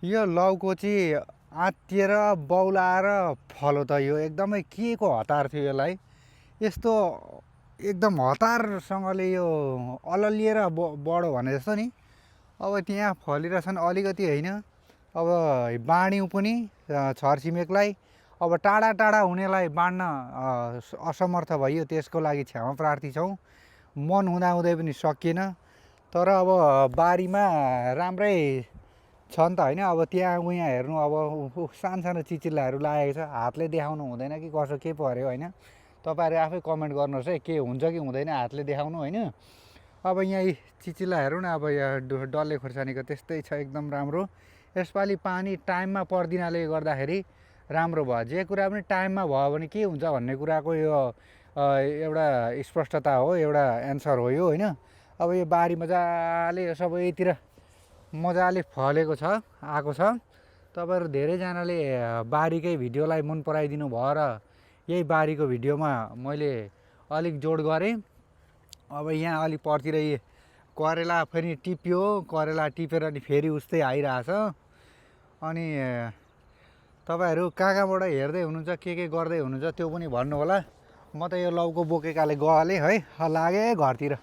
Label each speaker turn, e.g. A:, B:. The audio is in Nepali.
A: यो लौको चाहिँ आत्तिएर बौलाएर फलो त यो एकदमै के को हतार थियो यसलाई यस्तो एकदम हतारसँगले यो अलल्लिएर बढो भने जस्तो नि। अब त्यहाँ फलिरहेछन् अलिकति होइन, अब बाँड्यौँ पनि छरछिमेकलाई। अब टाढा टाढा हुनेलाई बाँड्न असमर्थ भइयो, त्यसको लागि क्षमा प्रार्थी छौँ। मन हुँदाहुँदै पनि सकिएन। तर अब बारीमा राम्रै छ नि त होइन। अब त्यहाँ उहाँ हेर्नु, अब सानो चिचिल्लाहरू लागेको छ, हातले देखाउनु हुँदैन कि कसो के पर्यो होइन। तपाईँहरू आफै कमेन्ट गर्नुहोस् है, के हुन्छ कि हुँदैन हातले देखाउनु होइन। अब यहाँ चिचिल्ला हेरौँ न, अब यहाँ डल्ले खोर्सानीको त्यस्तै छ, एकदम राम्रो। यसपालि पानी टाइममा पर्दिनाले गर्दाखेरि राम्रो भयो। जे कुरा पनि टाइममा भयो भने के हुन्छ भन्ने कुराको यो एउटा स्पष्टता हो, एउटा एन्सर हो यो होइन। अब यो बारी मजाले सबैतिर मजाले फलेको छ, आएको छ। तपाईँहरू धेरैजनाले बारीकै भिडियोलाई मन पराइदिनु भयो र यही बारीको भिडियोमा मैले अलिक जोड गरेँ। अब यहाँ अलिक परतिर करेला पनि टिप्यो, करेला टिपेर नि फेरि उस्तै आइरहेछ। अनि तपाईँहरू कहाँबाट हेर्दै हुनुहुन्छ, के गर्दै हुनुहुन्छ त्यो पनि भन्नु होला। म त यो लौको बोकेकाले गएँ है, लागेँ घरतिर।